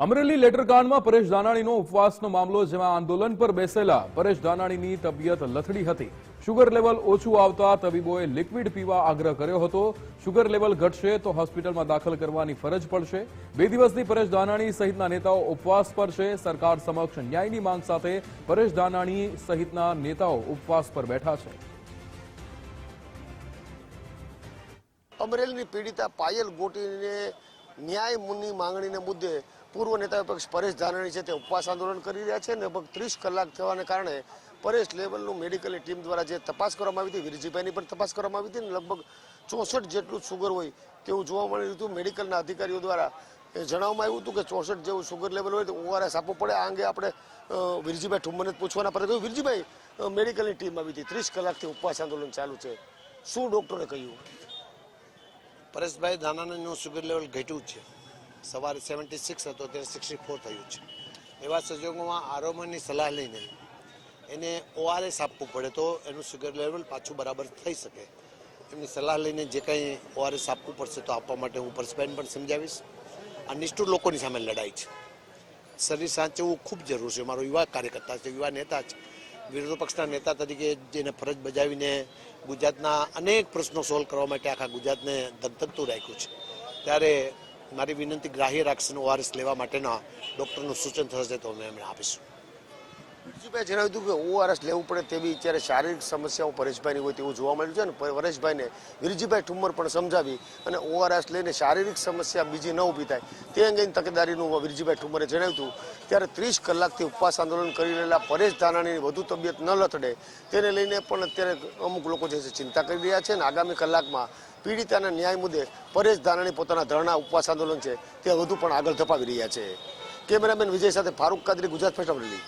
અમરેલી લેટરકાંડમાં પરેશ ધાનાણીનો ઉપવાસનો મામલો, જેમાં આંદોલન પર બેસેલા પરેશ ધાનાણીની તબિયત લથડી હતી। શુગર લેવલ ઓછું આવતા તબીબોએ લિક્વિડ પીવા આગ્રહ કર્યો હતો। શુગર લેવલ ઘટશે તો હોસ્પિટલમાં દાખલ કરવાની ફરજ પડશે। 2 દિવસથી પરેશ ધાનાણી સહિતના નેતાઓ ઉપવાસ પર છે। સરકાર સમક્ષ ન્યાયની માંગ સાથે પરેશ ધાનાણી સહિતના નેતાઓ ઉપવાસ પર બેઠા છે। અમરેલીની પીડિતા પાયલ ગોટીને ન્યાય મુની માંગણીને મુદ્દે પૂર્વ નેતા વિપક્ષ પરેશ ધાનાણી છે તે ઉપવાસ આંદોલન કરી રહ્યા છે। લગભગ 30 કલાક થવાને કારણે પરેશ લેવલનું મેડિકલની ટીમ દ્વારા જે તપાસ કરવામાં આવી હતી, વિરજીભાઈની પણ તપાસ કરવામાં આવી હતી, લગભગ 64 જેટલું શુગર હોય તેવું જોવા મળ્યું હતું। મેડિકલના અધિકારીઓ દ્વારા જણાવવામાં આવ્યું હતું કે 64 જેવું શુગર લેવલ હોય તો ORS આપવું પડે। આ અંગે આપણે વિરજીભાઈ ઠુમ્મરને પૂછવાના પ્રયત્ન કર્યો। વિરજીભાઈ, મેડિકલની ટીમ આવી હતી, 30 કલાકથી ઉપવાસ આંદોલન ચાલુ છે, શું ડોક્ટરે કહ્યું? પરેશભાઈ ધાનાણીનું શુગર લેવલ ઘટ્યું છે। સવારે 76 હતો, ત્યારે 64 થયું છે। એવા સંજોગોમાં આરોગ્યની સલાહ લઈને એને ORS આપવું પડે તો એનું શુગર લેવલ પાછું બરાબર થઈ શકે। એમની સલાહ લઈને જે કંઈ ORS આપવું પડશે તો આપવા માટે હું પરેશભાઈને પણ સમજાવીશ। આ નિષ્ઠુર લોકોની સામે લડાઈ છે, શરીર સાચવવું ખૂબ જરૂર છે। મારો યુવા કાર્યકર્તા છે, યુવા નેતા છે, વિરોધ પક્ષના નેતા તરીકે જેને ફરજ બજાવીને ગુજરાતના અનેક પ્રશ્નો સોલ્વ કરવા માટે આખા ગુજરાતને ધગધગતું રાખ્યું છે, ત્યારે મારી વિનંતી ગ્રાહ્ય રાખીને ORS લેવા માટેના ડૉક્ટરનું સૂચન થશે તો અમે એમને આપીશું। વિરજીભાઈ જણાવ્યું હતું કે ORS લેવું પડે તેવી અત્યારે શારીરિક સમસ્યાઓ પરેશભાઈની હોય તેવું જોવા મળ્યું છે, અને પરેશભાઈને વિરજીભાઈ ઠુમ્મર પણ સમજાવી અને ORS લઈને શારીરિક સમસ્યા બીજી ન ઊભી થાય તે અંગેની તકેદારીનું વિરજીભાઈ ઠુમ્મરે જણાવ્યું હતું। ત્યારે 30 કલાકથી ઉપવાસ આંદોલન કરી રહેલા પરેશ ધાનાણીની વધુ તબિયત ન લથડે તેને લઈને પણ અત્યારે અમુક લોકો જે છે ચિંતા કરી રહ્યા છે, અને આગામી કલાકમાં પીડિતાના ન્યાય મુદ્દે પરેશ ધાનાણી પોતાના ધરણા ઉપવાસ આંદોલન છે તે વધુ પણ આગળ ધપાવી રહ્યા છે। કેમેરામેન વિજય સાથે ફારૂક કાદરી, ગુજરાત ફર્સ્ટ, અમરેલી।